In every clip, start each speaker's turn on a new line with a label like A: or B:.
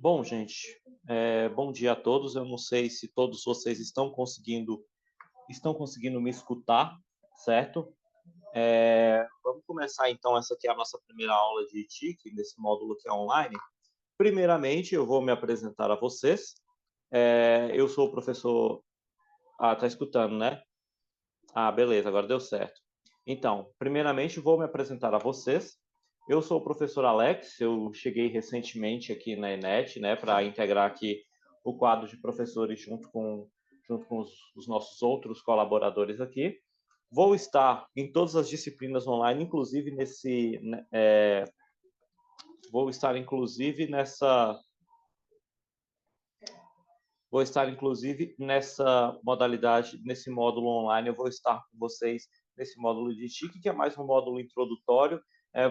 A: Bom, gente, bom dia a todos. Eu não sei se todos vocês estão conseguindo me escutar, certo? Vamos começar então. Essa aqui é a nossa primeira aula de TIC, nesse módulo que é online. Primeiramente, eu vou me apresentar a vocês. Eu sou o professor. Ah, tá escutando, né? Ah, beleza, agora deu certo. Então, primeiramente, vou me apresentar a vocês. Eu sou o professor Alex, eu cheguei recentemente aqui na ENET, né, para integrar aqui o quadro de professores junto com os nossos outros colaboradores aqui. Vou estar em todas as disciplinas online, inclusive vou estar inclusive nessa Vou estar, inclusive, nessa modalidade, nesse módulo online, eu vou estar com vocês nesse módulo de TIC, que é mais um módulo introdutório.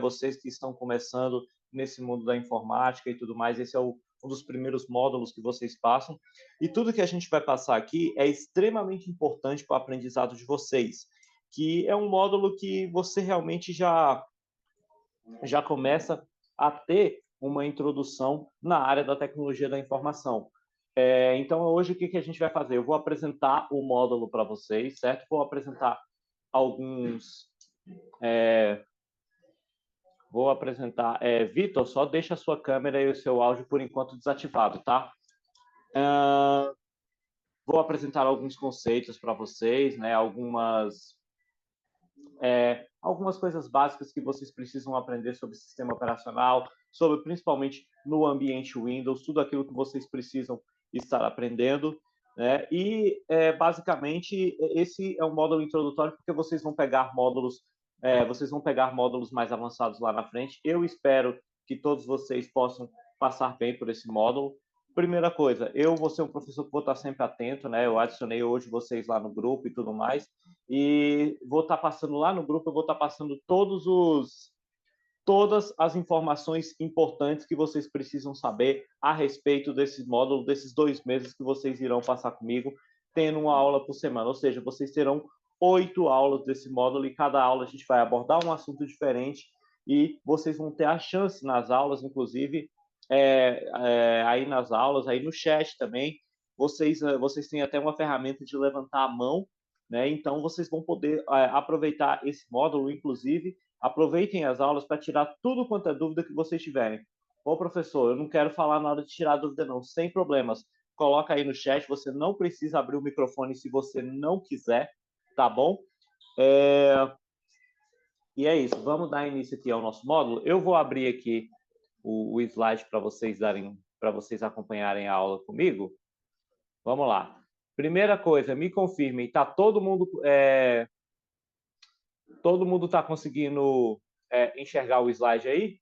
A: Vocês que estão começando nesse mundo da informática e tudo mais, esse é um dos primeiros módulos que vocês passam. E tudo que a gente vai passar aqui é extremamente importante para o aprendizado de vocês, que é um módulo que você realmente já começa a ter uma introdução na área da tecnologia da informação. Então, hoje, o que a gente vai fazer? Eu vou apresentar o módulo para vocês, certo? Vou apresentar alguns... Vou apresentar... Vitor, só deixa a sua câmera e o seu áudio, por enquanto, desativado, tá? Vou apresentar alguns conceitos para vocês, né? Algumas coisas básicas que vocês precisam aprender sobre o sistema operacional, sobre principalmente no ambiente Windows, tudo aquilo que vocês precisam estar aprendendo, né? E basicamente esse é um módulo introdutório porque vocês vão pegar módulos mais avançados lá na frente. Eu espero que todos vocês possam passar bem por esse módulo. Primeira coisa, eu vou ser um professor que vou estar sempre atento, né? Eu adicionei hoje vocês lá no grupo e tudo mais, e vou estar passando lá no grupo, eu vou estar passando todas as informações importantes que vocês precisam saber a respeito desse módulo, desses 2 meses que vocês irão passar comigo, tendo uma aula por semana. Ou seja, vocês terão 8 aulas desse módulo e cada aula a gente vai abordar um assunto diferente e vocês vão ter a chance nas aulas, inclusive, aí nas aulas, aí no chat também, vocês têm até uma ferramenta de levantar a mão, né? Então, vocês vão poder aproveitar esse módulo, inclusive, aproveitem as aulas para tirar tudo quanto é dúvida que vocês tiverem. Ô, professor, eu não quero falar na hora de tirar dúvida, não, sem problemas. Coloca aí no chat, você não precisa abrir o microfone se você não quiser, tá bom? E é isso, vamos dar início aqui ao nosso módulo. Eu vou abrir aqui o slide para vocês acompanharem a aula comigo. Vamos lá. Primeira coisa, me confirmem, está todo mundo está conseguindo enxergar o slide aí?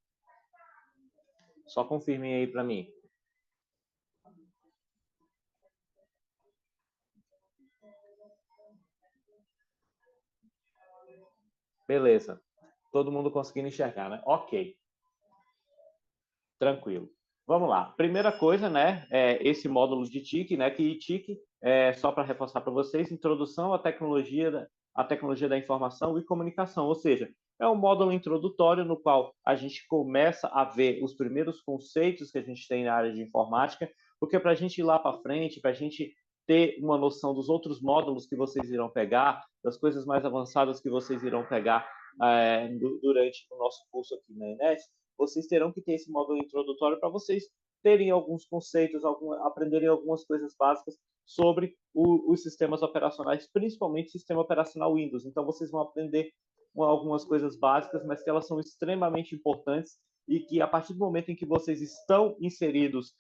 A: Só confirmem aí para mim. Beleza. Todo mundo conseguindo enxergar, né? Ok. Tranquilo. Vamos lá. Primeira coisa, né? Esse módulo de TIC, né? Que TIC, só para reforçar para vocês, introdução à tecnologia da informação e comunicação. Ou seja, é um módulo introdutório no qual a gente começa a ver os primeiros conceitos que a gente tem na área de informática, porque para a gente ir lá para frente, para a gente ter uma noção dos outros módulos que vocês irão pegar, das coisas mais avançadas que vocês irão pegar durante o nosso curso aqui na ENET, vocês terão que ter esse módulo introdutório para vocês terem alguns conceitos, aprenderem algumas coisas básicas sobre os sistemas operacionais, principalmente o sistema operacional Windows. Então, vocês vão aprender algumas coisas básicas, mas que elas são extremamente importantes e que, a partir do momento em que vocês estão inseridos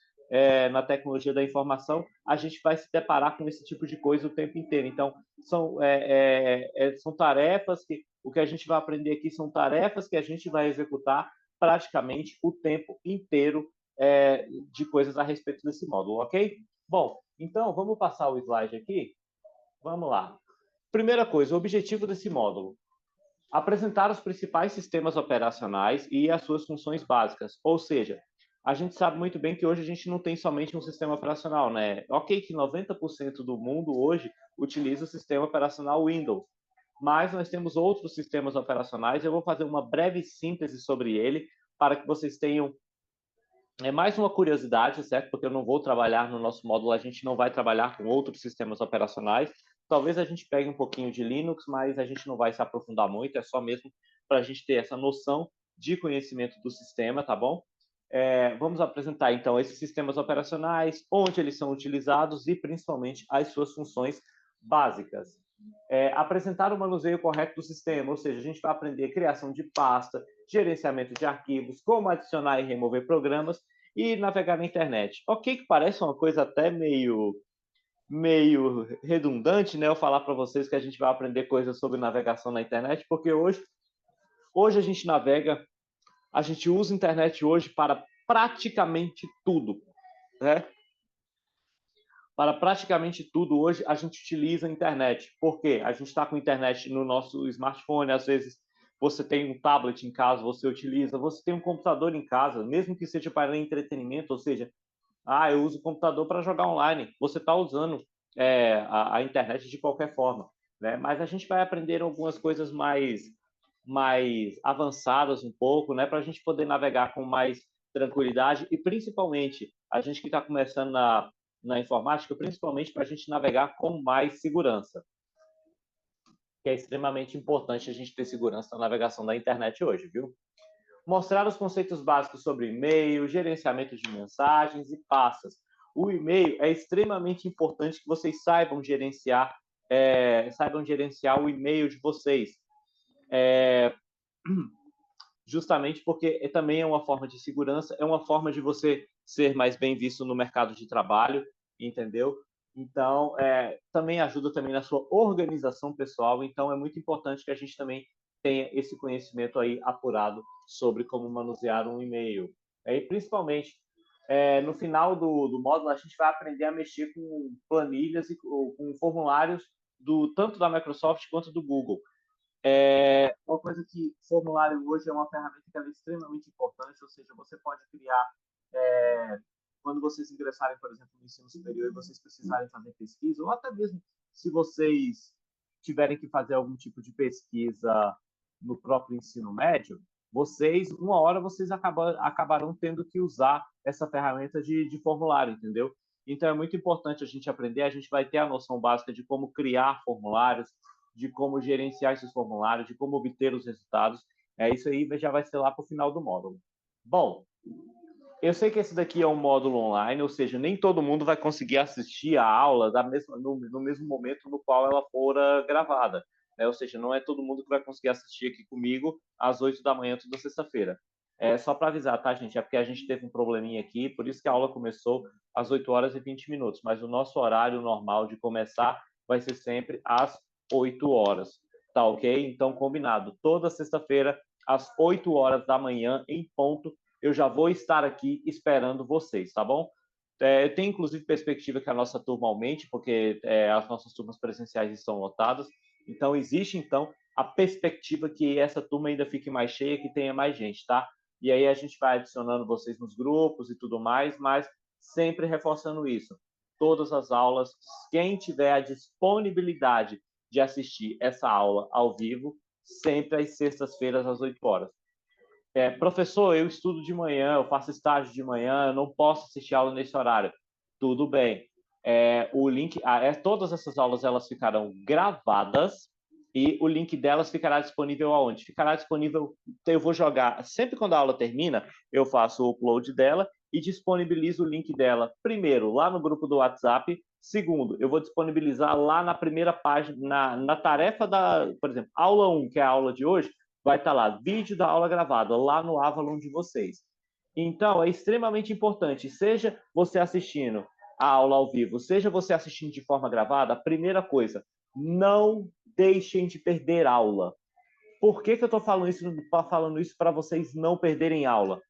A: na tecnologia da informação, a gente vai se deparar com esse tipo de coisa o tempo inteiro. Então, são tarefas que o que a gente vai aprender aqui são tarefas que a gente vai executar praticamente o tempo inteiro de coisas a respeito desse módulo, ok? Bom, então vamos passar o slide aqui. Vamos lá. Primeira coisa, o objetivo desse módulo: apresentar os principais sistemas operacionais e as suas funções básicas. Ou seja, a gente sabe muito bem que hoje a gente não tem somente um sistema operacional, né? Ok que 90% do mundo hoje utiliza o sistema operacional Windows, mas nós temos outros sistemas operacionais. Eu vou fazer uma breve síntese sobre ele para que vocês tenham É mais uma curiosidade, certo? Porque eu não vou trabalhar no nosso módulo, a gente não vai trabalhar com outros sistemas operacionais. Talvez a gente pegue um pouquinho de Linux, mas a gente não vai se aprofundar muito, é só mesmo para a gente ter essa noção de conhecimento do sistema, tá bom? Vamos apresentar então esses sistemas operacionais, onde eles são utilizados e principalmente as suas funções básicas. Apresentar o manuseio correto do sistema, ou seja, a gente vai aprender criação de pasta, gerenciamento de arquivos, como adicionar e remover programas e navegar na internet. Ok, que parece uma coisa até meio redundante, né? Eu falar para vocês que a gente vai aprender coisas sobre navegação na internet, porque hoje a gente navega, a gente usa a internet hoje para praticamente tudo, né? Para praticamente tudo hoje a gente utiliza a internet. Por quê? A gente está com a internet no nosso smartphone, às vezes você tem um tablet em casa, você utiliza, você tem um computador em casa, mesmo que seja para entretenimento, ou seja, eu uso o computador para jogar online. Você está usando a internet de qualquer forma, né? Mas a gente vai aprender algumas coisas mais avançadas um pouco, né? Para a gente poder navegar com mais tranquilidade e principalmente a gente que está começando na informática, principalmente para a gente navegar com mais segurança, que é extremamente importante a gente ter segurança na navegação da internet hoje, viu? Mostrar os conceitos básicos sobre e-mail, gerenciamento de mensagens e pastas. O e-mail é extremamente importante que vocês saibam gerenciar o e-mail de vocês. Justamente porque também é uma forma de segurança, é uma forma de você ser mais bem visto no mercado de trabalho, entendeu? Então, também ajuda também na sua organização pessoal, então é muito importante que a gente também tenha esse conhecimento aí apurado sobre como manusear um e-mail. E principalmente, no final do módulo, a gente vai aprender a mexer com planilhas e com formulários tanto da Microsoft quanto do Google. Uma coisa que formulário hoje é uma ferramenta que é extremamente importante, ou seja, você pode criar, quando vocês ingressarem, por exemplo, no ensino superior e vocês precisarem fazer pesquisa, ou até mesmo se vocês tiverem que fazer algum tipo de pesquisa no próprio ensino médio, uma hora vocês acabarão tendo que usar essa ferramenta de formulário, entendeu? Então é muito importante a gente aprender, a gente vai ter a noção básica de como criar formulários, de como gerenciar esses formulários, de como obter os resultados. Isso aí já vai ser lá para o final do módulo. Bom, eu sei que esse daqui é um módulo online, ou seja, nem todo mundo vai conseguir assistir a aula no mesmo momento no qual ela fora gravada. Né? Ou seja, não é todo mundo que vai conseguir assistir aqui comigo às 8 da manhã, toda sexta-feira. Só para avisar, tá, gente? É porque a gente teve um probleminha aqui, por isso que a aula começou às 8 horas e 20 minutos. Mas o nosso horário normal de começar vai ser sempre às 8 horas. Tá ok? Então, combinado. Toda sexta-feira, às 8 horas da manhã, em ponto, eu já vou estar aqui esperando vocês, tá bom? Eu tenho, inclusive, perspectiva que a nossa turma aumente, porque as nossas turmas presenciais estão lotadas. Então, existe, então, a perspectiva que essa turma ainda fique mais cheia, que tenha mais gente, tá? E aí a gente vai adicionando vocês nos grupos e tudo mais, mas sempre reforçando isso. Todas as aulas, quem tiver a disponibilidade de assistir essa aula ao vivo, sempre às sextas-feiras, às 8 horas. Professor, eu estudo de manhã, eu faço estágio de manhã, eu não posso assistir aula nesse horário. Tudo bem. O link, todas essas aulas elas ficarão gravadas e o link delas ficará disponível aonde? Ficará disponível, eu vou jogar, sempre quando a aula termina, eu faço o upload dela e disponibilizo o link dela, primeiro, lá no grupo do WhatsApp, segundo, eu vou disponibilizar lá na primeira página, na tarefa por exemplo, aula 1, que é a aula de hoje, vai estar lá, vídeo da aula gravada, lá no Avalon de vocês. Então, é extremamente importante, seja você assistindo a aula ao vivo, seja você assistindo de forma gravada, a primeira coisa, não deixem de perder aula. Por que eu estou falando isso para vocês não perderem aula?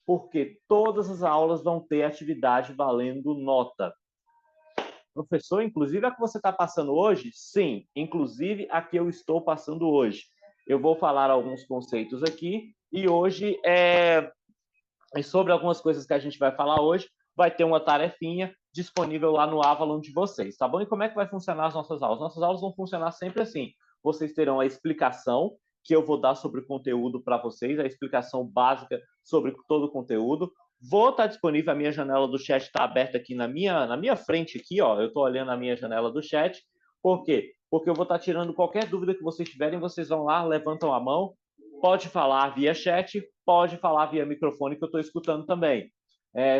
A: Porque todas as aulas vão ter atividade valendo nota. Professor, inclusive a que você está passando hoje? Sim, inclusive a que eu estou passando hoje. Eu vou falar alguns conceitos aqui e hoje sobre algumas coisas que a gente vai falar hoje, vai ter uma tarefinha disponível lá no Avalon de vocês, tá bom? E como é que vai funcionar as nossas aulas? Nossas aulas vão funcionar sempre assim. Vocês terão a explicação que eu vou dar sobre o conteúdo para vocês, a explicação básica sobre todo o conteúdo. Vou estar disponível, a minha janela do chat está aberta aqui na minha frente aqui, ó. Eu estou olhando a minha janela do chat. Por quê? Porque eu vou estar tirando qualquer dúvida que vocês tiverem, vocês vão lá, levantam a mão, pode falar via chat, pode falar via microfone que eu estou escutando também.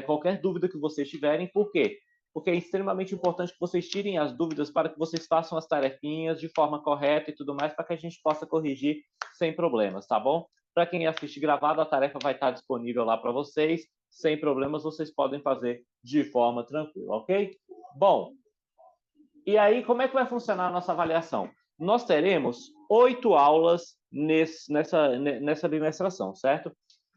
A: Qualquer dúvida que vocês tiverem, por quê? Porque é extremamente importante que vocês tirem as dúvidas para que vocês façam as tarefinhas de forma correta e tudo mais, para que a gente possa corrigir sem problemas, tá bom? Para quem assiste gravado, a tarefa vai estar disponível lá para vocês, sem problemas, vocês podem fazer de forma tranquila, ok? Bom, e aí como é que vai funcionar a nossa avaliação? Nós teremos 8 aulas nessa bimestração, certo?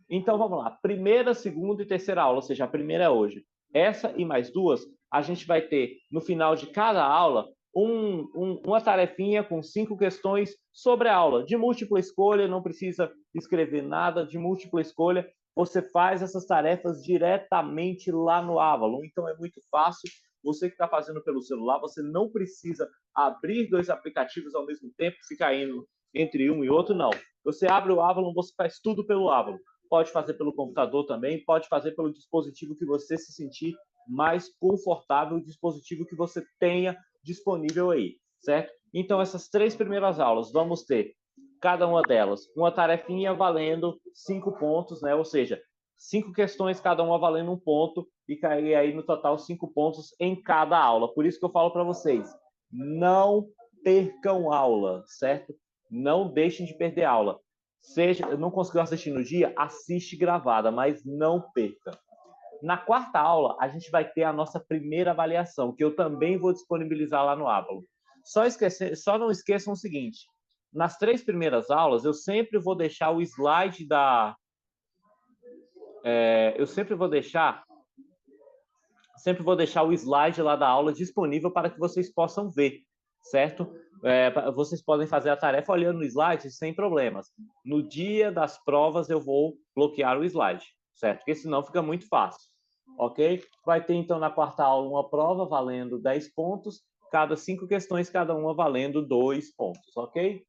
A: Então, vamos lá. Primeira, segunda e terceira aula, ou seja, a primeira é hoje. Essa e mais duas, a gente vai ter, no final de cada aula, uma tarefinha com 5 questões sobre a aula. De múltipla escolha, não precisa escrever nada de múltipla escolha. Você faz essas tarefas diretamente lá no Avalon. Então, é muito fácil. Você que está fazendo pelo celular, você não precisa abrir 2 aplicativos ao mesmo tempo, ficar indo entre um e outro, não. Você abre o Avalon, você faz tudo pelo Avalon. Pode fazer pelo computador também, pode fazer pelo dispositivo que você se sentir mais confortável, o dispositivo que você tenha disponível aí, certo? Então, essas 3 primeiras aulas, vamos ter, cada uma delas, uma tarefinha valendo 5 pontos, né? Ou seja, 5 questões, cada uma valendo 1 ponto, e cair aí no total 5 pontos em cada aula. Por isso que eu falo para vocês, não percam aula, certo? Não deixem de perder aula. Seja, não conseguiu assistir no dia, assiste gravada, mas não perca. Na quarta aula, a gente vai ter a nossa primeira avaliação, que eu também vou disponibilizar lá no Avalon. Só não esqueçam o seguinte, nas 3 primeiras aulas, eu sempre vou deixar o slide da... eu sempre vou deixar o slide lá da aula disponível para que vocês possam ver, certo? Vocês podem fazer a tarefa olhando no slide sem problemas. No dia das provas eu vou bloquear o slide, certo? Porque senão fica muito fácil, ok? Vai ter então na quarta aula uma prova valendo 10 pontos, cada 5 questões, cada uma valendo 2 pontos, ok?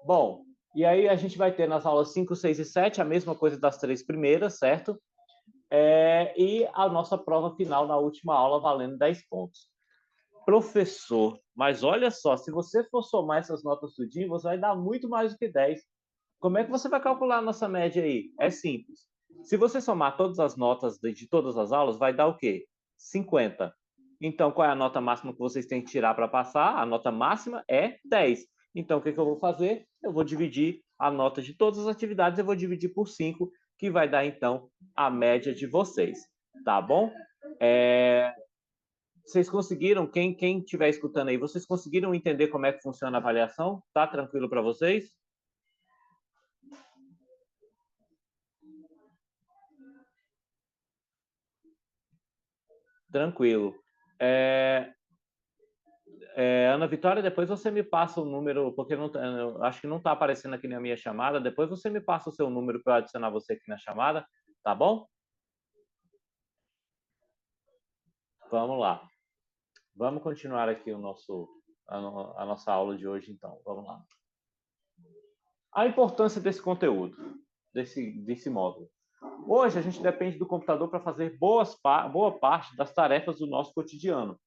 A: Bom, e aí a gente vai ter nas aulas 5, 6 e 7 a mesma coisa das 3 primeiras, certo? E a nossa prova final na última aula valendo 10 pontos. Professor, mas olha só, se você for somar essas notas tudinho, você vai dar muito mais do que 10. Como é que você vai calcular a nossa média aí? É simples. Se você somar todas as notas de todas as aulas, vai dar o quê? 50. Então, qual é a nota máxima que vocês têm que tirar para passar? A nota máxima é 10. Então, o que eu vou fazer? Eu vou dividir a nota de todas as atividades, eu vou dividir por 5, que vai dar, então, a média de vocês. Tá bom? Vocês conseguiram, quem estiver escutando aí, vocês conseguiram entender como é que funciona a avaliação? Tá tranquilo para vocês? Tranquilo. Ana Vitória, depois você me passa o número, porque eu acho que não está aparecendo aqui na minha chamada. Depois você me passa o seu número para eu adicionar você aqui na chamada, tá bom? Vamos lá. Vamos continuar aqui a nossa aula de hoje, então. Vamos lá. A importância desse conteúdo, desse módulo. Hoje, a gente depende do computador para fazer boa parte das tarefas do nosso cotidiano.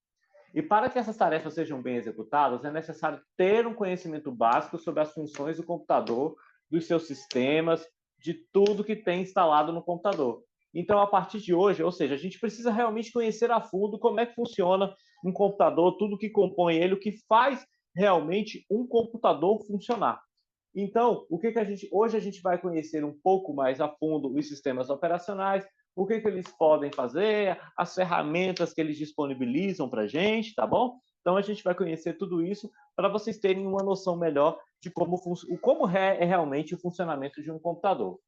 A: E para que essas tarefas sejam bem executadas, é necessário ter um conhecimento básico sobre as funções do computador, dos seus sistemas, de tudo que tem instalado no computador. Então, a partir de hoje, ou seja, a gente precisa realmente conhecer a fundo como é que funciona um computador, tudo que compõe ele, o que faz realmente um computador funcionar. Então, hoje a gente vai conhecer um pouco mais a fundo os sistemas operacionais, o que eles podem fazer, as ferramentas que eles disponibilizam para a gente, tá bom? Então, a gente vai conhecer tudo isso para vocês terem uma noção melhor de como é realmente o funcionamento de um computador.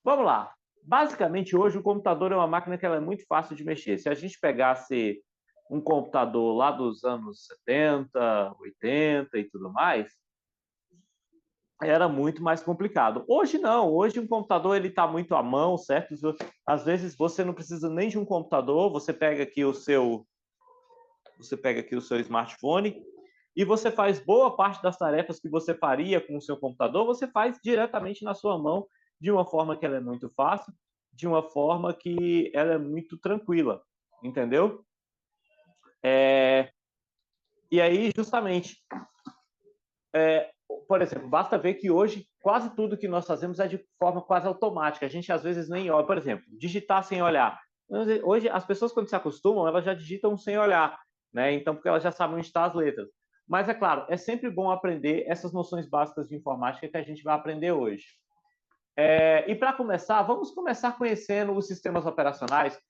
A: Vamos lá. Basicamente, hoje, o computador é uma máquina que ela é muito fácil de mexer. Se a gente pegasse um computador lá dos anos 70, 80 e tudo mais, era muito mais complicado. Hoje não, hoje um computador ele está muito à mão, certo? Às vezes você não precisa nem de um computador, você pega aqui o seu smartphone e você faz boa parte das tarefas que você faria com o seu computador, você faz diretamente na sua mão, de uma forma que ela é muito fácil. de uma forma que ela é muito tranquila, entendeu? É, e aí, justamente, por exemplo, basta ver que hoje quase tudo que nós fazemos é de forma quase automática. A gente às vezes nem olha, por exemplo, digitar sem olhar. Hoje as pessoas quando se acostumam, elas já digitam sem olhar, né? Então porque elas já sabem onde estão as letras. Mas é claro, é sempre bom aprender essas noções básicas de informática que a gente vai aprender hoje. E para começar, vamos começar conhecendo os sistemas operacionais.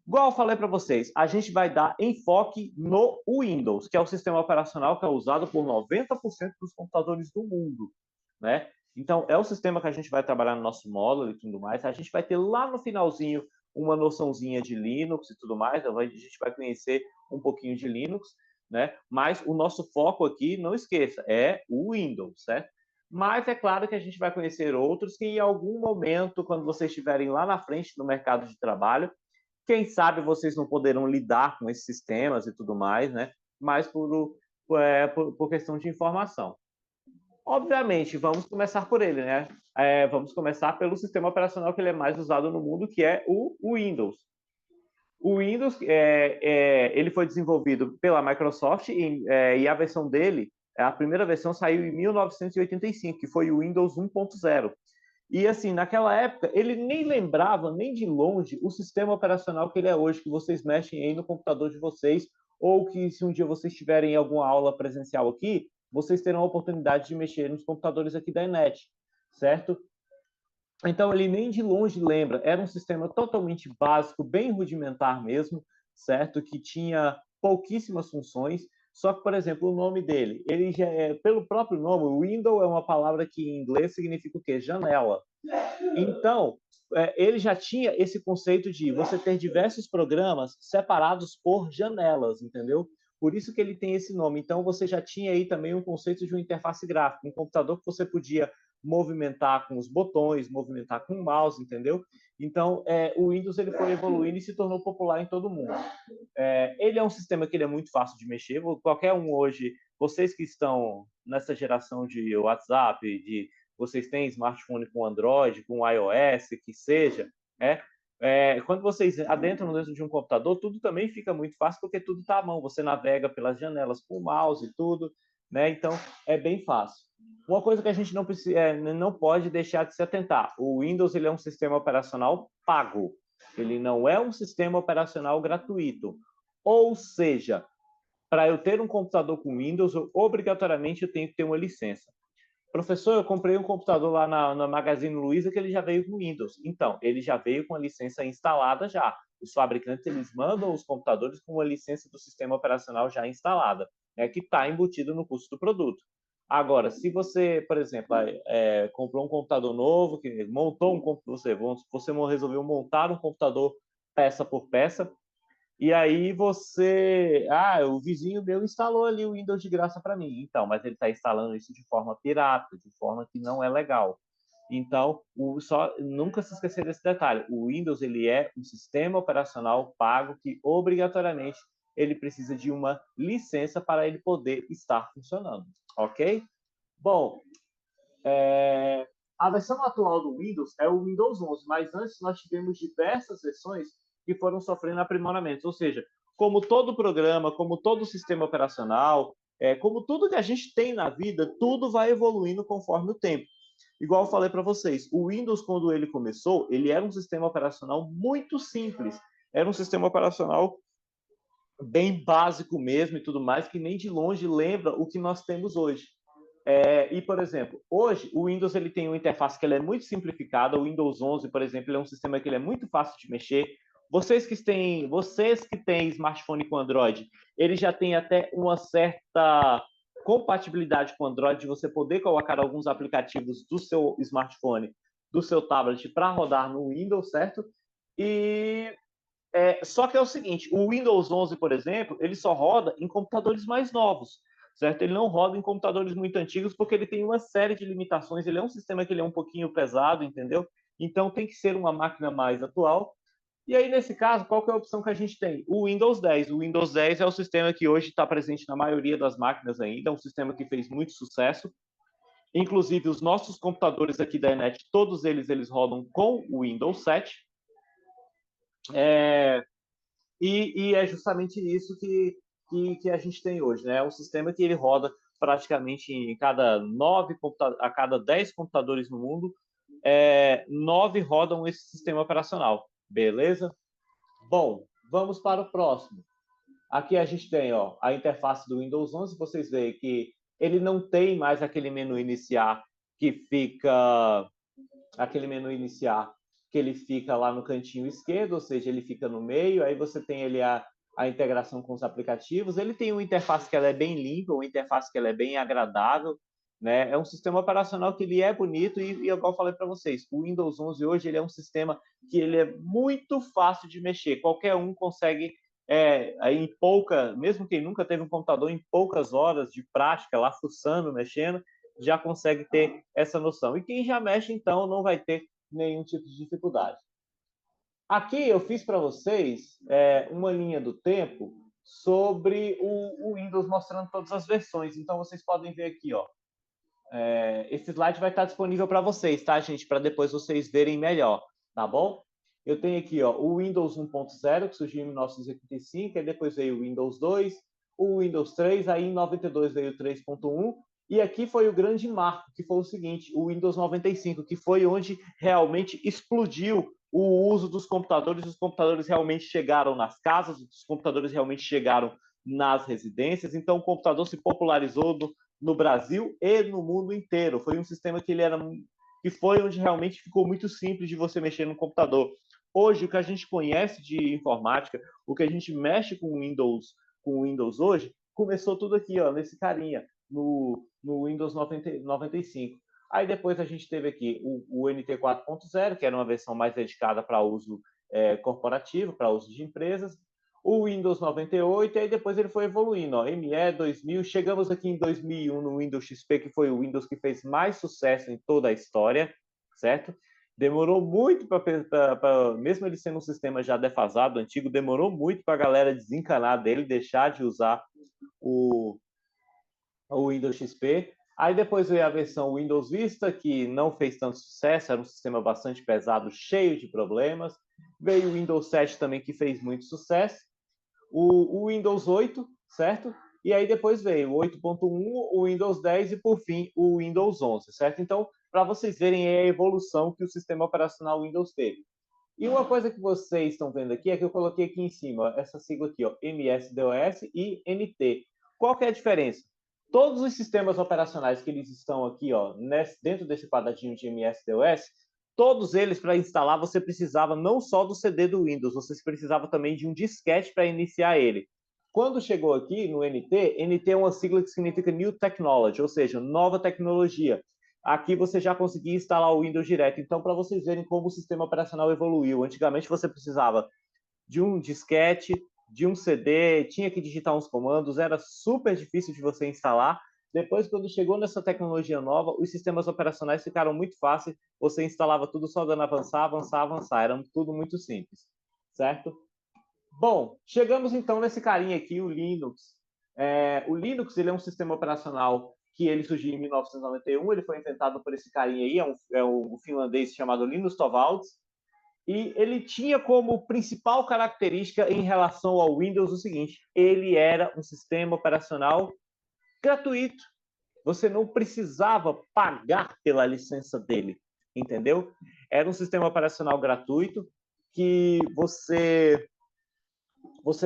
A: Igual eu falei para vocês, a gente vai dar enfoque no Windows, que é o sistema operacional que é usado por 90% dos computadores do mundo, né? Então, é o sistema que a gente vai trabalhar no nosso módulo e tudo mais. A gente vai ter lá no finalzinho uma noçãozinha de Linux e tudo mais. A gente vai conhecer um pouquinho de Linux, né? Mas o nosso foco aqui, não esqueça, é o Windows, certo? Mas é claro que a gente vai conhecer outros que em algum momento, quando vocês estiverem lá na frente no mercado de trabalho, quem sabe vocês não poderão lidar com esses sistemas e tudo mais, né? Mas por questão de informação. Obviamente, vamos começar por ele, né? Vamos começar pelo sistema operacional que ele é mais usado no mundo, que é o Windows. O Windows ele foi desenvolvido pela Microsoft e a versão dele, a primeira versão saiu em 1985, que foi o Windows 1.0. E assim, naquela época, ele nem lembrava, nem de longe, o sistema operacional que ele é hoje, que vocês mexem aí no computador de vocês, ou que se um dia vocês tiverem alguma aula presencial aqui, vocês terão a oportunidade de mexer nos computadores aqui da ENET, certo? Então, ele nem de longe lembra. Era um sistema totalmente básico, bem rudimentar mesmo, certo? Que tinha pouquíssimas funções. Só que, por exemplo, o nome dele, ele já pelo próprio nome, window é uma palavra que em inglês significa o quê? Janela. Então, ele já tinha esse conceito de você ter diversos programas separados por janelas, entendeu? Por isso que ele tem esse nome. Então, você já tinha aí também um conceito de uma interface gráfica, um computador que você podia movimentar com os botões, movimentar com o mouse, entendeu? Então, o Windows ele foi evoluindo e se tornou popular em todo mundo. Ele é um sistema que ele é muito fácil de mexer. Qualquer um hoje, vocês que estão nessa geração de WhatsApp, vocês têm smartphone com Android, com iOS, que seja, quando vocês adentram dentro de um computador, tudo também fica muito fácil porque tudo está à mão. Você navega pelas janelas com o mouse e tudo, né? Então é bem fácil. Uma coisa que a gente não pode deixar de se atentar: o Windows ele é um sistema operacional pago. Ele não é um sistema operacional gratuito. Ou seja, para eu ter um computador com Windows, obrigatoriamente eu tenho que ter uma licença. Professor, eu comprei um computador lá na Magazine Luiza que ele já veio com Windows. Então, ele já veio com a licença instalada já. Os fabricantes eles mandam os computadores com a licença do sistema operacional já instalada, né, que está embutido no custo do produto. Agora, se você, por exemplo, comprou um computador novo, que montou um computador, você resolveu montar um computador peça por peça, e aí o vizinho meu instalou ali o Windows de graça para mim. Então, mas ele está instalando isso de forma pirata, de forma que não é legal. Então, nunca se esquecer desse detalhe. O Windows ele é um sistema operacional pago que obrigatoriamente ele precisa de uma licença para ele poder estar funcionando, ok? Bom, a versão atual do Windows é o Windows 11, mas antes nós tivemos diversas versões que foram sofrendo aprimoramentos, ou seja, como todo programa, como todo sistema operacional, como tudo que a gente tem na vida, tudo vai evoluindo conforme o tempo. Igual eu falei para vocês, o Windows, quando ele começou, ele era um sistema operacional muito simples. Era um sistema operacional bem básico mesmo e tudo mais, que nem de longe lembra o que nós temos hoje. E, por exemplo, hoje o Windows ele tem uma interface que ele é muito simplificada. O Windows 11, por exemplo, ele é um sistema que ele é muito fácil de mexer. Vocês que têm smartphone com Android, ele já tem até uma certa compatibilidade com Android, de você poder colocar alguns aplicativos do seu smartphone, do seu tablet, para rodar no Windows, certo? E só que é o seguinte, o Windows 11, por exemplo, ele só roda em computadores mais novos, certo? Ele não roda em computadores muito antigos porque ele tem uma série de limitações. Ele é um sistema que ele é um pouquinho pesado, entendeu? Então tem que ser uma máquina mais atual. E aí, nesse caso, qual que é a opção que a gente tem? O Windows 10. O Windows 10 é o sistema que hoje está presente na maioria das máquinas ainda, é um sistema que fez muito sucesso. Inclusive, os nossos computadores aqui da ENET, todos eles rodam com o Windows 7, É, e é justamente isso que a gente tem hoje, né? É um sistema que ele roda praticamente em a cada 10 computadores no mundo, 9 rodam esse sistema operacional, beleza? Bom, vamos para o próximo. Aqui a gente tem, ó, a interface do Windows 11. Vocês veem que ele não tem mais aquele menu iniciar que fica aquele menu iniciar que ele fica lá no cantinho esquerdo, ou seja, ele fica no meio. Aí você tem ele a integração com os aplicativos. Ele tem uma interface que ela é bem limpa, uma interface que ela é bem agradável, né? É um sistema operacional que ele é bonito e eu falei para vocês, o Windows 11 hoje ele é um sistema que ele é muito fácil de mexer. Qualquer um consegue em mesmo quem nunca teve um computador, em poucas horas de prática lá fuçando, mexendo, já consegue ter essa noção. E quem já mexe, então, não vai ter nenhum tipo de dificuldade. Aqui eu fiz para vocês uma linha do tempo sobre o Windows mostrando todas as versões. Então vocês podem ver aqui, ó. Esse slide vai estar disponível para vocês, tá, gente? Para depois vocês verem melhor, tá bom? Eu tenho aqui, ó, o Windows 1.0, que surgiu em 1985, aí depois veio o Windows 2, o Windows 3, aí em 92 veio o 3.1, e aqui foi o grande marco, que foi o seguinte, o Windows 95, que foi onde realmente explodiu o uso dos computadores, os computadores realmente chegaram nas casas, os computadores realmente chegaram nas residências, então o computador se popularizou no Brasil e no mundo inteiro. Foi um sistema que foi onde realmente ficou muito simples de você mexer no computador. Hoje, o que a gente conhece de informática, o que a gente mexe com Windows hoje, começou tudo aqui, ó, nesse carinha, no Windows 95. Aí depois a gente teve aqui o NT 4.0, que era uma versão mais dedicada para uso corporativo, para uso de empresas, o Windows 98, e aí depois ele foi evoluindo, ó, ME 2000, chegamos aqui em 2001 no Windows XP, que foi o Windows que fez mais sucesso em toda a história, certo? Demorou muito mesmo ele sendo um sistema já defasado, antigo, demorou muito para a galera desencanar dele, deixar de usar o, o Windows XP. Aí depois veio a versão Windows Vista, que não fez tanto sucesso, era um sistema bastante pesado, cheio de problemas. Veio o Windows 7 também, que fez muito sucesso. O Windows 8, certo? E aí depois veio o 8.1, o Windows 10 e, por fim, o Windows 11, certo? Então, para vocês verem a evolução que o sistema operacional Windows teve. E uma coisa que vocês estão vendo aqui é que eu coloquei aqui em cima, essa sigla aqui, ó, MS-DOS e NT. Qual que é a diferença? Todos os sistemas operacionais que eles estão aqui, ó, dentro desse quadradinho de MS-DOS, todos eles, para instalar, você precisava não só do CD do Windows, você precisava também de um disquete para iniciar ele. Quando chegou aqui no NT, NT é uma sigla que significa New Technology, ou seja, nova tecnologia. Aqui você já conseguia instalar o Windows direto. Então, para vocês verem como o sistema operacional evoluiu, antigamente você precisava de um disquete, de um CD, tinha que digitar uns comandos, era super difícil de você instalar. Depois, quando chegou nessa tecnologia nova, os sistemas operacionais ficaram muito fáceis, você instalava tudo só dando avançar, avançar, avançar, era tudo muito simples, certo? Bom, chegamos então nesse carinha aqui, o Linux. O Linux ele é um sistema operacional que ele surgiu em 1991, ele foi inventado por esse carinha aí, um finlandês chamado Linus Torvalds, e ele tinha como principal característica em relação ao Windows o seguinte: ele era um sistema operacional gratuito. Você não precisava pagar pela licença dele, entendeu? Era um sistema operacional gratuito que você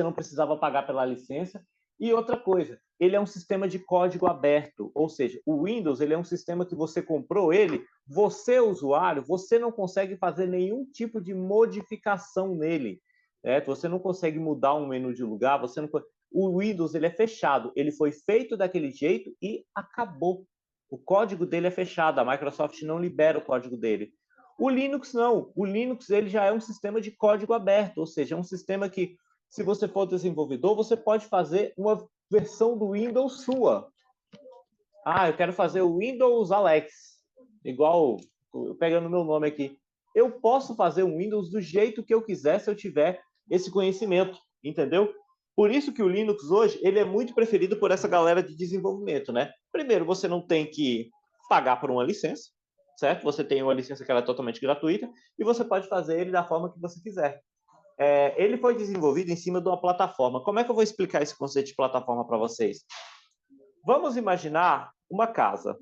A: não precisava pagar pela licença. E outra coisa, ele é um sistema de código aberto, ou seja, o Windows ele é um sistema que você comprou ele, você usuário, você não consegue fazer nenhum tipo de modificação nele. Você não consegue mudar um menu de lugar, você não... O Windows ele é fechado, ele foi feito daquele jeito e acabou. O código dele é fechado, a Microsoft não libera o código dele. O Linux não, o Linux ele já é um sistema de código aberto, ou seja, é um sistema que se você for desenvolvedor, você pode fazer uma versão do Windows sua. Ah, eu quero fazer o Windows Alex, igual pegando meu nome aqui. Eu posso fazer um Windows do jeito que eu quiser se eu tiver esse conhecimento, entendeu? Por isso que o Linux hoje ele é muito preferido por essa galera de desenvolvimento, né? Primeiro, você não tem que pagar por uma licença, certo? Você tem uma licença que ela é totalmente gratuita e você pode fazer ele da forma que você quiser. ele foi desenvolvido em cima de uma plataforma. Como é que eu vou explicar esse conceito de plataforma para vocês? Vamos imaginar uma casa.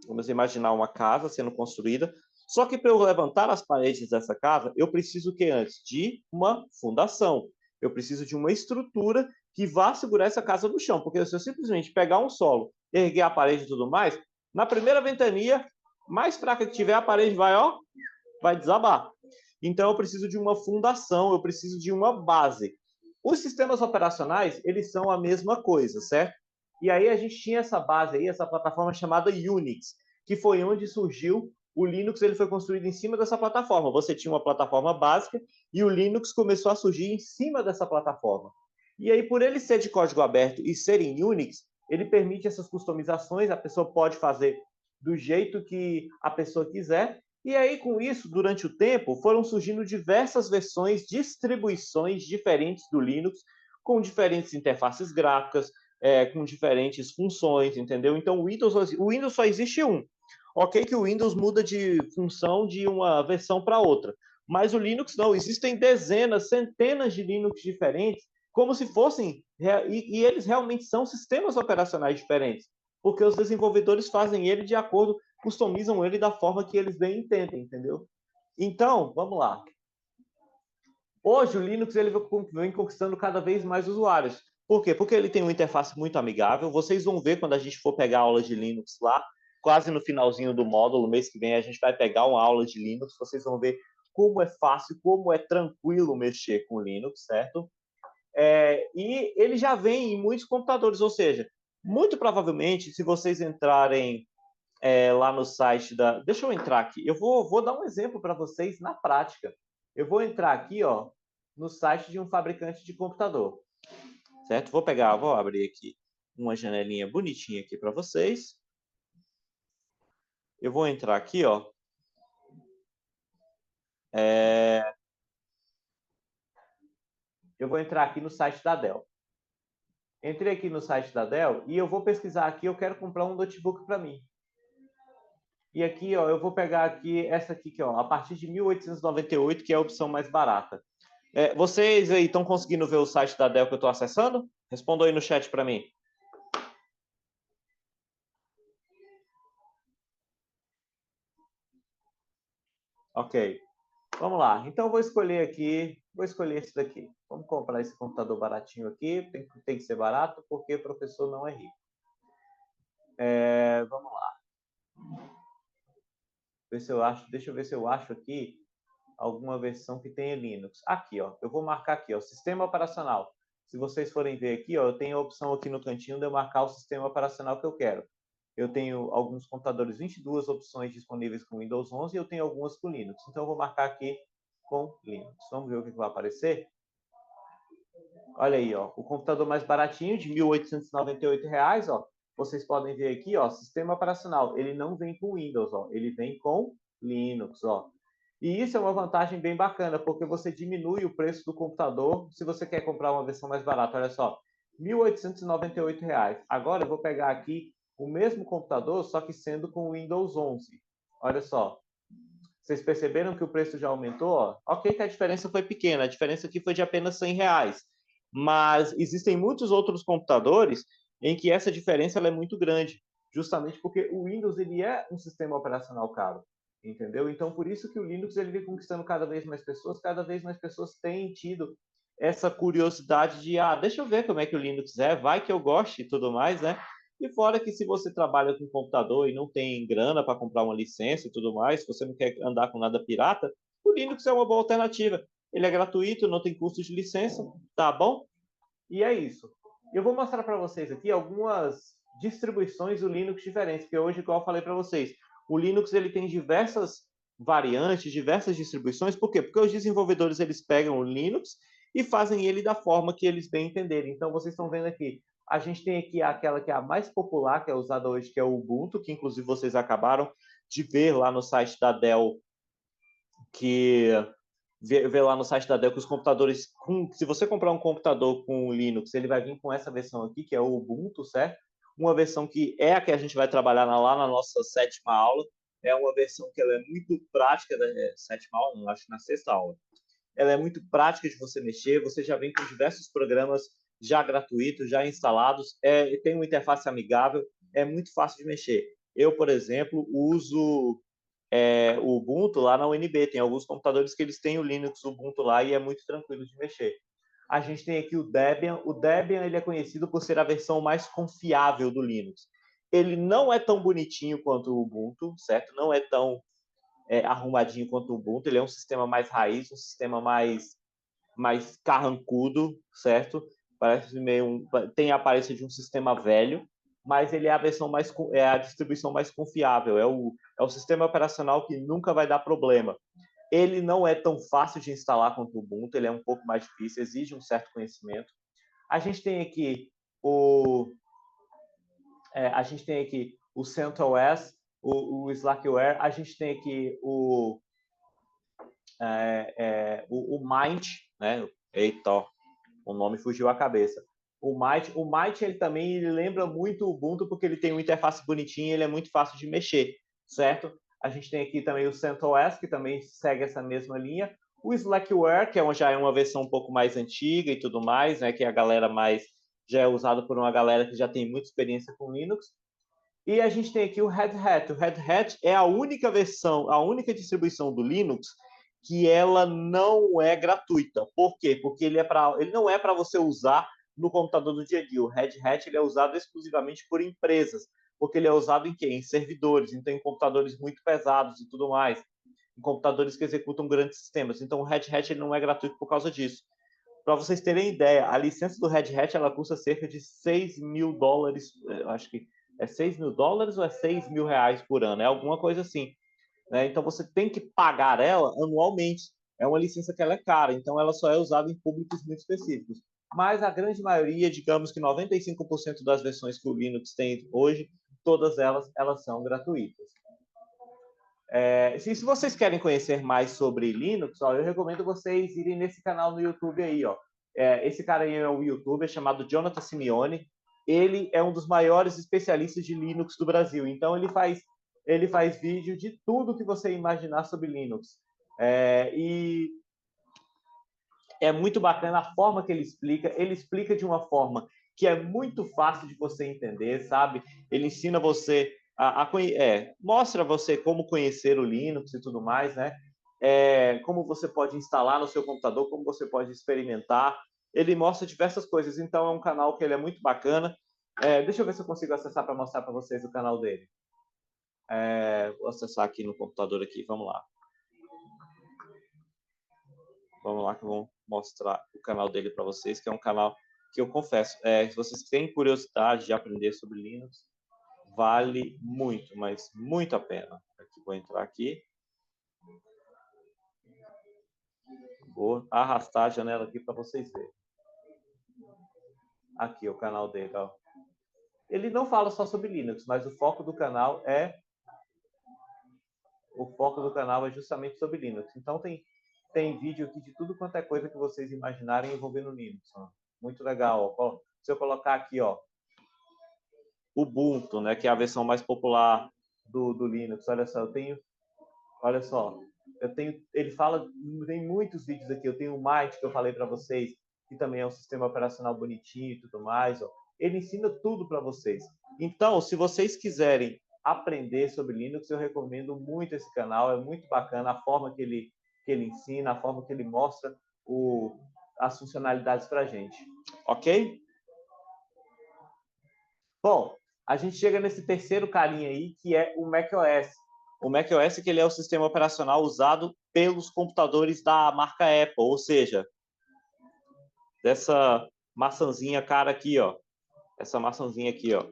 A: Vamos imaginar uma casa sendo construída. Só que para eu levantar as paredes dessa casa, eu preciso que antes de uma fundação. Eu preciso de uma estrutura que vá segurar essa casa no chão. Porque se eu simplesmente pegar um solo, erguer a parede e tudo mais, na primeira ventania, mais fraca que tiver, a parede vai desabar. Então, eu preciso de uma fundação, eu preciso de uma base. Os sistemas operacionais, eles são a mesma coisa, certo? E aí a gente tinha essa base aí, essa plataforma chamada Unix, que foi onde surgiu o Linux. Ele foi construído em cima dessa plataforma. Você tinha uma plataforma básica e o Linux começou a surgir em cima dessa plataforma. E aí, por ele ser de código aberto e ser em Unix, ele permite essas customizações, a pessoa pode fazer do jeito que a pessoa quiser. E aí, com isso, durante o tempo, foram surgindo diversas versões, distribuições diferentes do Linux, com diferentes interfaces gráficas, com diferentes funções, entendeu? Então, o Windows só existe um. Ok que o Windows muda de função de uma versão para outra, mas o Linux não. Existem dezenas, centenas de Linux diferentes, como se fossem, e eles realmente são sistemas operacionais diferentes, porque os desenvolvedores fazem ele de acordo, customizam ele da forma que eles bem entendem, entendeu? Então, vamos lá. Hoje, o Linux ele vem conquistando cada vez mais usuários. Por quê? Porque ele tem uma interface muito amigável. Vocês vão ver quando a gente for pegar aulas de Linux lá, quase no finalzinho do módulo, mês que vem, a gente vai pegar uma aula de Linux. Vocês vão ver como é fácil, como é tranquilo mexer com o Linux, certo? E ele já vem em muitos computadores, ou seja, muito provavelmente, se vocês entrarem lá no site da... Deixa eu entrar aqui. Eu vou dar um exemplo para vocês na prática. Eu vou entrar aqui, ó, no site de um fabricante de computador, certo? Vou abrir aqui uma janelinha bonitinha aqui para vocês. Eu vou entrar aqui, ó. Eu vou entrar aqui no site da Dell. Entrei aqui no site da Dell e eu vou pesquisar aqui, eu quero comprar um notebook para mim. E aqui, ó, eu vou pegar aqui essa aqui, ó, a partir de 1898, que é a opção mais barata. Vocês aí estão conseguindo ver o site da Dell que eu estou acessando? Respondam aí no chat para mim. Ok. Vamos lá. Então, eu vou escolher aqui, vou escolher esse daqui. Vamos comprar esse computador baratinho aqui. Tem que ser barato, porque o professor não é rico. Vamos lá. Deixa eu ver se eu acho aqui alguma versão que tenha Linux. Aqui, ó. Eu vou marcar aqui, ó, sistema operacional. Se vocês forem ver aqui, ó, eu tenho a opção aqui no cantinho de eu marcar o sistema operacional que eu quero. Eu tenho alguns computadores, 22 opções disponíveis com Windows 11 e eu tenho algumas com Linux. Então, eu vou marcar aqui com Linux. Vamos ver o que vai aparecer? Olha aí, ó, o computador mais baratinho, de R$ 1.898, ó. Vocês podem ver aqui, ó, sistema operacional. Ele não vem com Windows, ó. Ele vem com Linux, ó. E isso é uma vantagem bem bacana, porque você diminui o preço do computador se você quer comprar uma versão mais barata. Olha só, R$ 1.898. Agora eu vou pegar aqui o mesmo computador, só que sendo com Windows 11. Olha só. Vocês perceberam que o preço já aumentou? Ó? Ok que a diferença foi pequena, a diferença aqui foi de apenas R$ 100. Mas existem muitos outros computadores em que essa diferença ela é muito grande, justamente porque o Windows ele é um sistema operacional caro, entendeu? Então, por isso que o Linux ele vem conquistando cada vez mais pessoas têm tido essa curiosidade de, deixa eu ver como é que o Linux é, vai que eu goste e tudo mais, né? E fora que se você trabalha com computador e não tem grana para comprar uma licença e tudo mais, se você não quer andar com nada pirata, o Linux é uma boa alternativa. Ele é gratuito, não tem custo de licença, tá bom? E é isso. Eu vou mostrar para vocês aqui algumas distribuições do Linux diferentes, que hoje, igual eu falei para vocês, o Linux ele tem diversas variantes, diversas distribuições. Por quê? Porque os desenvolvedores eles pegam o Linux e fazem ele da forma que eles bem entenderem. Então, vocês estão vendo aqui, a gente tem aqui aquela que é a mais popular, que é usada hoje, que é o Ubuntu, que inclusive vocês acabaram de ver lá no site da Dell, que ver lá no site da Dell que os computadores, se você comprar um computador com Linux, ele vai vir com essa versão aqui, que é o Ubuntu, certo? Uma versão que é a que a gente vai trabalhar lá na nossa sétima aula. É uma versão que ela é muito prática, sétima aula, não, acho que na sexta aula. ela é muito prática de você mexer, você já vem com diversos programas já gratuitos, já instalados, tem uma interface amigável, é muito fácil de mexer. Eu, por exemplo, uso o Ubuntu lá na UNB, tem alguns computadores que eles têm o Linux Ubuntu lá e é muito tranquilo de mexer. A gente tem aqui o Debian ele é conhecido por ser a versão mais confiável do Linux. Ele não é tão bonitinho quanto o Ubuntu, certo? Não é tão arrumadinho quanto o Ubuntu, ele é um sistema mais raiz, um sistema mais carrancudo, certo? Parece meio tem a aparência de um sistema velho, mas ele é a versão a distribuição mais confiável, é o sistema operacional que nunca vai dar problema. Ele não é tão fácil de instalar quanto o Ubuntu, ele é um pouco mais difícil, exige um certo conhecimento. A gente tem aqui o CentOS, o Slackware, a gente tem aqui o Mint, né? Eita, o nome fugiu à cabeça. O Mint ele também lembra muito o Ubuntu porque ele tem uma interface bonitinha, ele é muito fácil de mexer, certo? A gente tem aqui também o CentOS, que também segue essa mesma linha. O Slackware, que já é uma versão um pouco mais antiga e tudo mais, né? Que a galera já é usado por uma galera que já tem muita experiência com Linux. E a gente tem aqui o Red Hat. O Red Hat é a única versão, a única distribuição do Linux que ela não é gratuita. Por quê? Porque ele não é para você usar no computador do dia a dia. O Red Hat ele é usado exclusivamente por empresas, porque ele é usado em quê? Em servidores, então em computadores muito pesados e tudo mais, em computadores que executam grandes sistemas. Então o Red Hat ele não é gratuito por causa disso. Para vocês terem ideia, a licença do Red Hat ela custa cerca de $6.000, acho que é $6.000 ou é R$6.000 por ano, é alguma coisa assim. Né? Então você tem que pagar ela anualmente. É uma licença que ela é cara, então ela só é usada em públicos muito específicos. Mas a grande maioria, digamos que 95% das versões que o Linux tem hoje, todas elas são gratuitas. Se vocês querem conhecer mais sobre Linux, eu recomendo vocês irem nesse canal no YouTube aí. Esse cara aí é um youtuber chamado Jonathan Simeone. Ele é um dos maiores especialistas de Linux do Brasil. Então, ele faz vídeo de tudo que você imaginar sobre Linux. E é muito bacana a forma que ele explica. Ele explica de uma forma que é muito fácil de você entender, sabe? Ele ensina você mostra você como conhecer o Linux e tudo mais, né? Como você pode instalar no seu computador, como você pode experimentar. Ele mostra diversas coisas, então é um canal que ele é muito bacana. Deixa eu ver se eu consigo acessar para mostrar para vocês o canal dele. Vou acessar aqui no computador aqui, vamos lá. Vamos lá que eu vou mostrar o canal dele para vocês, que é um canal que eu confesso, se vocês têm curiosidade de aprender sobre Linux, vale muito, mas muito a pena. Aqui, vou entrar aqui. Vou arrastar a janela aqui para vocês verem. Aqui, o canal dele. Ó. Ele não fala só sobre Linux, mas o foco do canal é justamente sobre Linux. Então, tem vídeo aqui de tudo quanto é coisa que vocês imaginarem envolvendo Linux. Ó. Muito legal. Ó. Se eu colocar aqui, ó, Ubuntu, né, que é a versão mais popular do Linux. Olha só, ele fala, tem muitos vídeos aqui. Eu tenho o Might, que eu falei para vocês, que também é um sistema operacional bonitinho e tudo mais. Ó. Ele ensina tudo para vocês. Então, se vocês quiserem aprender sobre Linux, eu recomendo muito esse canal. É muito bacana a forma que ele ensina, a forma que ele mostra as funcionalidades para a gente. Ok? Bom, a gente chega nesse terceiro carinha aí, que é o macOS. O macOS que ele é o sistema operacional usado pelos computadores da marca Apple, ou seja, dessa maçãzinha cara aqui, ó. Essa maçãzinha aqui, ó.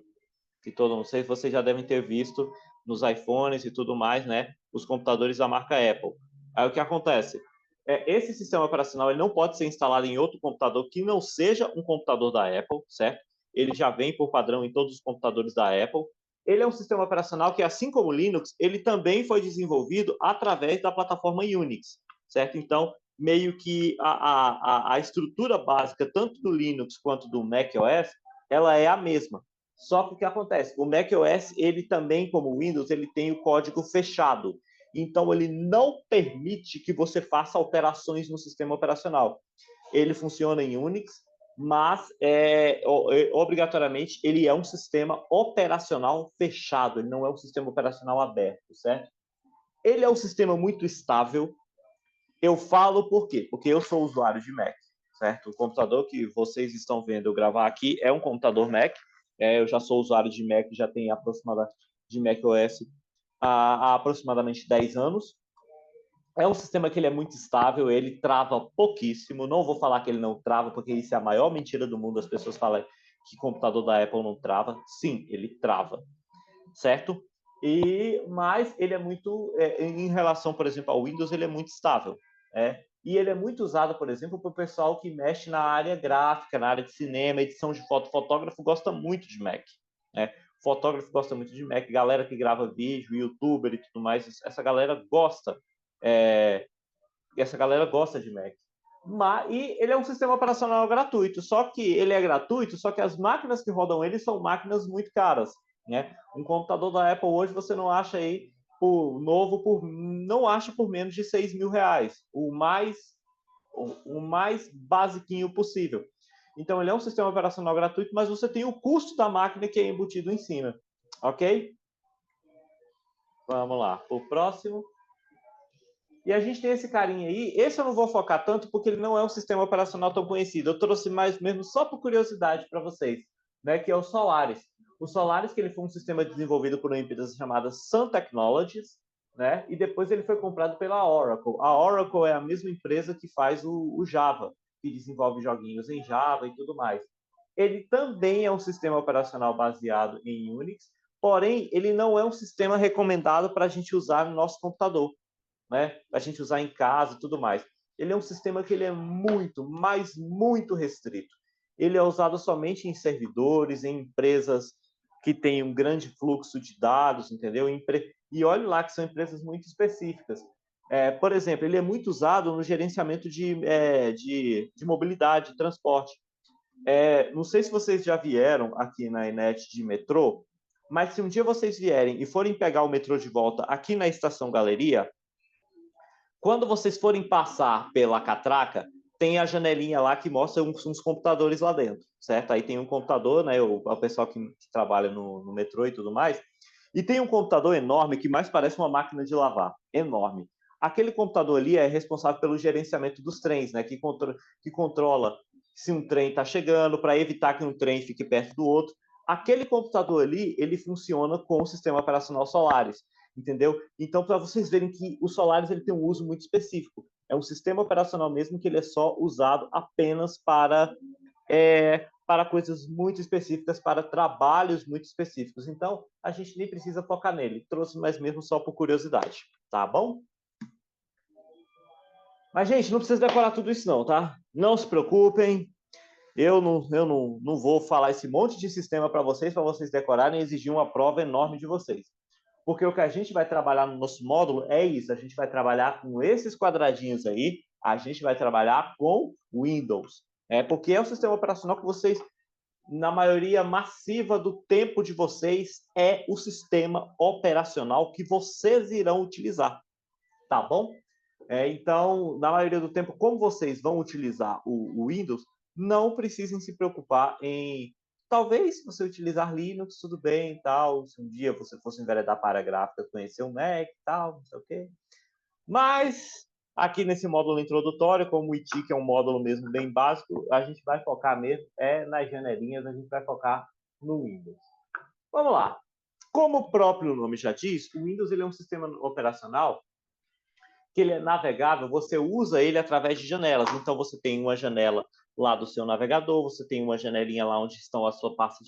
A: Que não sei se vocês já devem ter visto nos iPhones e tudo mais, né? Os computadores da marca Apple. Aí o que acontece? Esse sistema operacional ele não pode ser instalado em outro computador que não seja um computador da Apple, certo? Ele já vem por padrão em todos os computadores da Apple. Ele é um sistema operacional que, assim como o Linux, ele também foi desenvolvido através da plataforma Unix, certo? Então, meio que a estrutura básica, tanto do Linux quanto do macOS, ela é a mesma. Só que o que acontece? O macOS, ele também, como o Windows, ele tem o código fechado. Então, ele não permite que você faça alterações no sistema operacional. Ele funciona em Unix, mas obrigatoriamente ele é um sistema operacional fechado, ele não é um sistema operacional aberto, certo? Ele é um sistema muito estável. Eu falo por quê? Porque eu sou usuário de Mac, certo? O computador que vocês estão vendo eu gravar aqui é um computador Mac. Eu já sou usuário de Mac, já tenho aproximadamente de macOS há aproximadamente 10 anos. É um sistema que ele é muito estável, ele trava pouquíssimo. Não vou falar que ele não trava, porque isso é a maior mentira do mundo. As pessoas falam que computador da Apple não trava. Sim, ele trava, certo? Mas ele é muito, em relação, por exemplo, ao Windows, ele é muito estável. E ele é muito usado, por exemplo, para o pessoal que mexe na área gráfica, na área de cinema, edição de foto. Fotógrafo gosta muito de Mac. Fotógrafo gosta muito de Mac. Galera que grava vídeo, youtuber e tudo mais, essa galera gosta. Essa galera gosta de Mac. E ele é um sistema operacional gratuito, só que ele é gratuito, só que as máquinas que rodam ele são máquinas muito caras. Um computador da Apple hoje você não acha aí não acha por menos de R$6.000, o mais basiquinho possível. Então ele é um sistema operacional gratuito, mas você tem o custo da máquina que é embutido em cima, ok? Vamos lá, o próximo. E a gente tem esse carinha aí, esse eu não vou focar tanto porque ele não é um sistema operacional tão conhecido. Eu trouxe mais mesmo só por curiosidade para vocês, que é o Solaris. O Solaris, que ele foi um sistema desenvolvido por uma empresa chamada Sun Technologies, e depois ele foi comprado pela Oracle. A Oracle é a mesma empresa que faz o Java, que desenvolve joguinhos em Java e tudo mais. Ele também é um sistema operacional baseado em Unix, porém ele não é um sistema recomendado para a gente usar no nosso computador. A gente usar em casa e tudo mais. Ele é um sistema que ele é muito, mas muito restrito. Ele é usado somente em servidores, em empresas que têm um grande fluxo de dados, entendeu? E olha lá que são empresas muito específicas. Por exemplo, ele é muito usado no gerenciamento de mobilidade, de transporte. Não sei se vocês já vieram aqui na Enet de metrô, mas se um dia vocês vierem e forem pegar o metrô de volta aqui na Estação Galeria, quando vocês forem passar pela catraca, tem a janelinha lá que mostra uns computadores lá dentro, certo? Aí tem um computador, o pessoal que trabalha no metrô e tudo mais, e tem um computador enorme que mais parece uma máquina de lavar, enorme. Aquele computador ali é responsável pelo gerenciamento dos trens, que controla se um trem está chegando, para evitar que um trem fique perto do outro. Aquele computador ali, ele funciona com o sistema operacional Solaris, entendeu? Então, para vocês verem que o Solaris ele tem um uso muito específico. É um sistema operacional mesmo que ele é só usado apenas para coisas muito específicas, para trabalhos muito específicos. Então, a gente nem precisa focar nele. Trouxe mais mesmo só por curiosidade, tá bom? Mas, gente, não precisa decorar tudo isso não, tá? Não se preocupem. Eu não vou falar esse monte de sistema para vocês decorarem e exigir uma prova enorme de vocês. Porque o que a gente vai trabalhar no nosso módulo é isso, a gente vai trabalhar com esses quadradinhos aí, a gente vai trabalhar com Windows. Porque é o sistema operacional que vocês, na maioria massiva do tempo de vocês, é o sistema operacional que vocês irão utilizar, tá bom? Então, na maioria do tempo, como vocês vão utilizar o Windows, não precisem se preocupar em... Talvez, se você utilizar Linux, tudo bem, tal. Se um dia você fosse enveredar para a área gráfica, conhecer o Mac, tal, não sei o quê. Mas, aqui nesse módulo introdutório, como o ITIC é um módulo mesmo bem básico, a gente vai focar mesmo nas janelinhas, a gente vai focar no Windows. Vamos lá. Como o próprio nome já diz, o Windows ele é um sistema operacional que ele é navegável, você usa ele através de janelas. Então, você tem uma janela lá do seu navegador, você tem uma janelinha lá onde está a sua pasta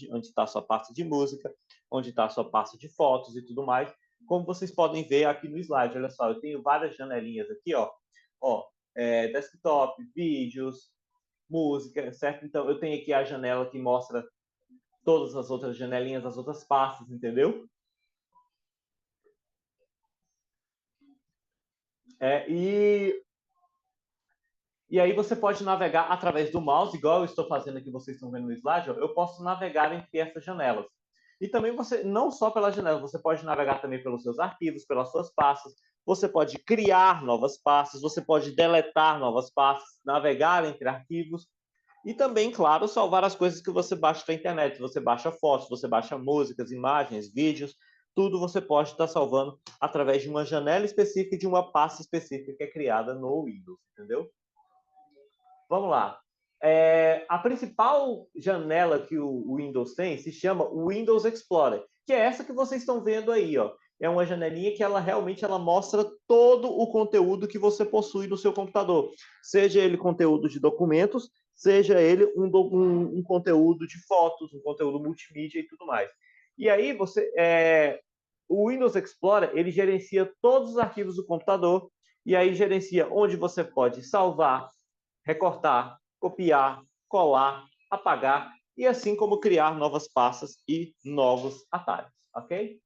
A: de música, onde está a sua pasta de fotos e tudo mais. Como vocês podem ver aqui no slide, olha só, eu tenho várias janelinhas aqui, desktop, vídeos, música, certo? Então, eu tenho aqui a janela que mostra todas as outras janelinhas, as outras pastas, entendeu? E aí você pode navegar através do mouse, igual eu estou fazendo aqui, vocês estão vendo no slide, eu posso navegar entre essas janelas. E também você, não só pelas janelas, você pode navegar também pelos seus arquivos, pelas suas pastas. você pode criar novas pastas, você pode deletar novas pastas, navegar entre arquivos e também, claro, salvar as coisas que você baixa da internet. Você baixa fotos, você baixa músicas, imagens, vídeos, tudo você pode estar salvando através de uma janela específica e de uma pasta específica que é criada no Windows, entendeu? Vamos lá. A principal janela que o Windows tem se chama Windows Explorer, que é essa que vocês estão vendo aí, ó. É uma janelinha que ela realmente mostra todo o conteúdo que você possui no seu computador, seja ele conteúdo de documentos, seja ele um conteúdo de fotos, um conteúdo multimídia e tudo mais. E aí o Windows Explorer ele gerencia todos os arquivos do computador e aí gerencia onde você pode salvar, recortar, copiar, colar, apagar e assim como criar novas pastas e novos atalhos, ok?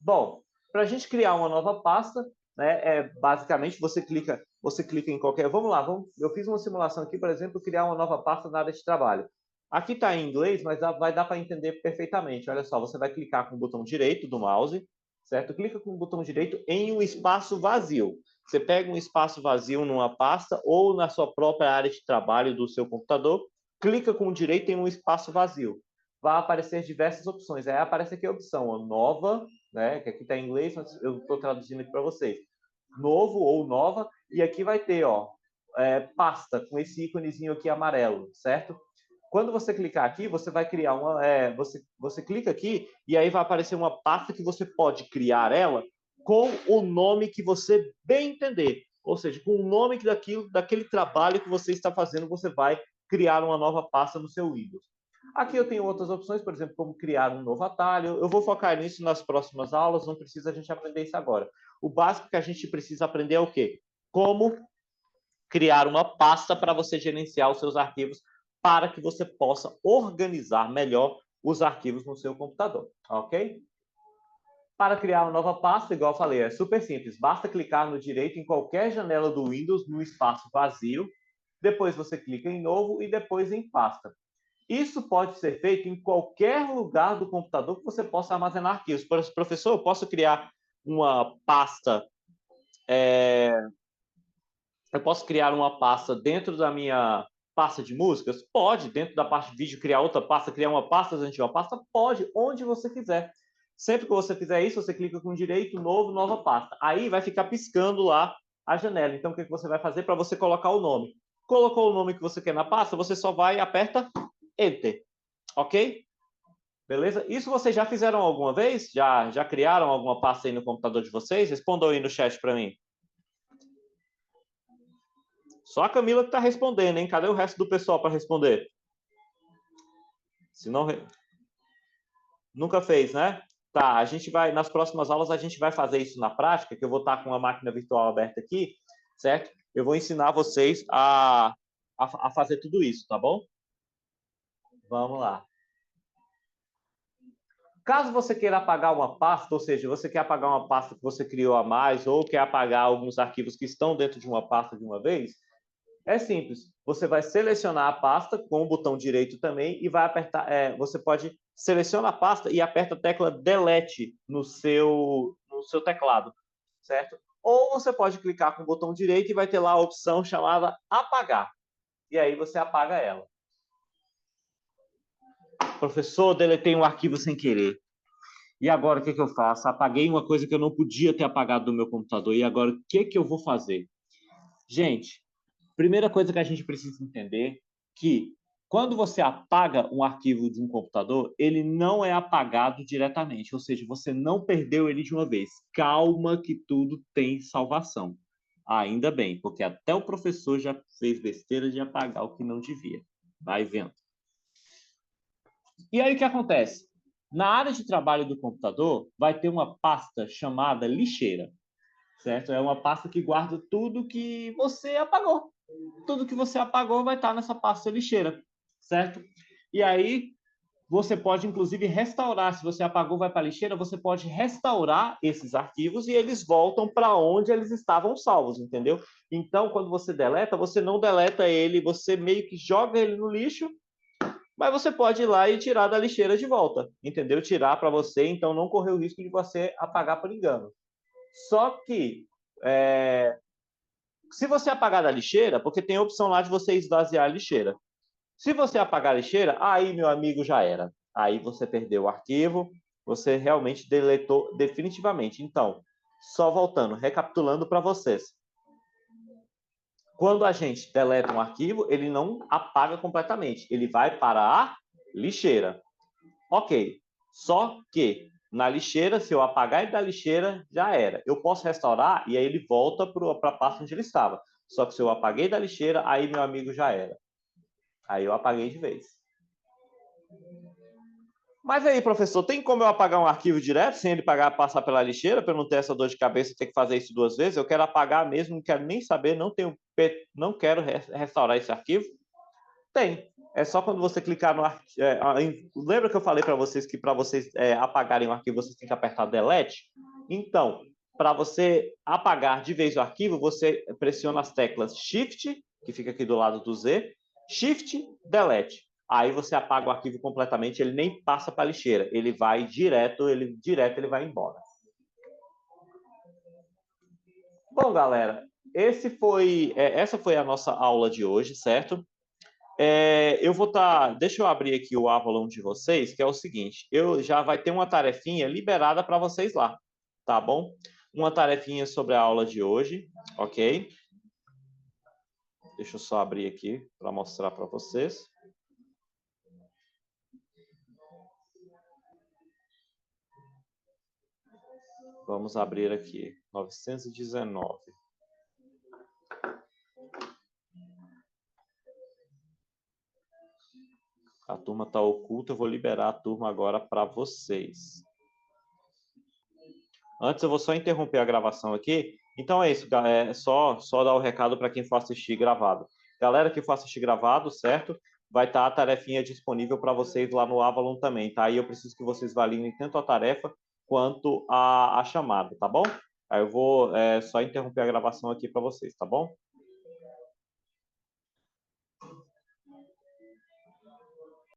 A: Bom, para a gente criar uma nova pasta, né, basicamente você clica em qualquer. Vamos lá, eu fiz uma simulação aqui, por exemplo, criar uma nova pasta na área de trabalho. Aqui está em inglês, mas vai dar para entender perfeitamente. Olha só, você vai clicar com o botão direito do mouse, certo? Clica com o botão direito em um espaço vazio. Você pega um espaço vazio numa pasta ou na sua própria área de trabalho do seu computador, clica com o direito em um espaço vazio. Vai aparecer diversas opções. Aí aparece aqui a opção nova, né? Que aqui está em inglês, mas eu estou traduzindo aqui para vocês. Novo ou nova, e aqui vai ter, ó, pasta com esse íconezinho aqui amarelo, certo? Quando você clicar aqui, você vai criar você clica aqui e aí vai aparecer uma pasta que você pode criar ela com o nome que você bem entender. Ou seja, com o nome daquele trabalho que você está fazendo, você vai criar uma nova pasta no seu Windows. Aqui eu tenho outras opções, por exemplo, como criar um novo atalho. Eu vou focar nisso nas próximas aulas, não precisa a gente aprender isso agora. O básico que a gente precisa aprender é o quê? Como criar uma pasta para você gerenciar os seus arquivos para que você possa organizar melhor os arquivos no seu computador, ok? Para criar uma nova pasta, igual eu falei, é super simples. Basta clicar no direito em qualquer janela do Windows, no espaço vazio. Depois você clica em novo e depois em pasta. Isso pode ser feito em qualquer lugar do computador que você possa armazenar arquivos. Professor, eu posso criar uma pasta eu posso criar uma pasta dentro da minha pasta de músicas? Pode. Dentro da parte de vídeo, criar outra pasta, criar uma pasta dentro de uma pasta? Pode, onde você quiser. Sempre que você fizer isso, você clica com direito, novo, nova pasta. Aí vai ficar piscando lá a janela. Então, o que você vai fazer para você colocar o nome? Colocou o nome que você quer na pasta, você só vai e aperta Enter. Ok? Beleza? Isso vocês já fizeram alguma vez? Já criaram alguma pasta aí no computador de vocês? Respondam aí no chat para mim. Só a Camila que está respondendo, hein? Cadê o resto do pessoal para responder? Se não, nunca fez, né? Tá, a gente vai, nas próximas aulas, a gente vai fazer isso na prática, que eu vou estar com uma máquina virtual aberta aqui, certo? Eu vou ensinar vocês a fazer tudo isso, tá bom? Vamos lá. Caso você queira apagar uma pasta, ou seja, você quer apagar uma pasta que você criou a mais, ou quer apagar alguns arquivos que estão dentro de uma pasta de uma vez, é simples. Você vai selecionar a pasta com o botão direito também e vai apertar. Você pode selecionar a pasta e aperta a tecla Delete no seu teclado, certo? Ou você pode clicar com o botão direito e vai ter lá a opção chamada Apagar. E aí você apaga ela. Professor, deletei um arquivo sem querer. E agora o que eu faço? Apaguei uma coisa que eu não podia ter apagado do meu computador. E agora o que eu vou fazer? Gente, primeira coisa que a gente precisa entender que quando você apaga um arquivo de um computador, ele não é apagado diretamente, ou seja, você não perdeu ele de uma vez. Calma que tudo tem salvação. Ainda bem, porque até o professor já fez besteira de apagar o que não devia. Vai vendo. E aí o que acontece? Na área de trabalho do computador, vai ter uma pasta chamada lixeira, certo? É uma pasta que guarda tudo que você apagou. Tudo que você apagou vai estar nessa pasta lixeira, certo? E aí você pode, inclusive, restaurar. Se você apagou, vai para a lixeira, você pode restaurar esses arquivos e eles voltam para onde eles estavam salvos, entendeu? Então, quando você deleta, você não deleta ele, você meio que joga ele no lixo, mas você pode ir lá e tirar da lixeira de volta, entendeu? Tirar para você, então não correr o risco de você apagar por engano. Só que, se você apagar da lixeira, porque tem a opção lá de você esvaziar a lixeira. Se você apagar a lixeira, aí, meu amigo, já era. Aí você perdeu o arquivo, você realmente deletou definitivamente. Então, só voltando, recapitulando para vocês. Quando a gente deleta um arquivo, ele não apaga completamente, ele vai para a lixeira. Ok, só que na lixeira, se eu apagar ele da lixeira, já era. Eu posso restaurar e aí ele volta para a parte onde ele estava. Só que se eu apaguei da lixeira, aí, meu amigo, já era. Aí eu apaguei de vez. Mas aí, professor, tem como eu apagar um arquivo direto, sem ele passar pela lixeira, para eu não ter essa dor de cabeça e ter que fazer isso 2 vezes? Eu quero apagar mesmo, não quero nem saber, não quero restaurar esse arquivo? Tem. É só quando você clicar no arquivo. Lembra que eu falei para vocês que para vocês apagarem o arquivo, vocês têm que apertar Delete? Então, para você apagar de vez o arquivo, você pressiona as teclas Shift, que fica aqui do lado do Z, Shift, Delete. Aí você apaga o arquivo completamente, ele nem passa para a lixeira, ele vai direto, ele vai embora. Bom, galera, essa foi a nossa aula de hoje, certo? Eu vou estar. Deixa eu abrir aqui o Avalon de vocês, que é o seguinte: eu já vai ter uma tarefinha liberada para vocês lá, tá bom? Uma tarefinha sobre a aula de hoje, ok? Deixa eu só abrir aqui para mostrar para vocês. Vamos abrir aqui, 919. A turma está oculta, eu vou liberar a turma agora para vocês. Antes eu vou só interromper a gravação aqui. Então é isso, é só dar o recado para quem for assistir gravado. Galera que for assistir gravado, certo? Vai estar a tarefinha disponível para vocês lá no Avalon também, tá? Aí eu preciso que vocês validem tanto a tarefa quanto a chamada, tá bom? Aí eu vou só interromper a gravação aqui para vocês, tá bom?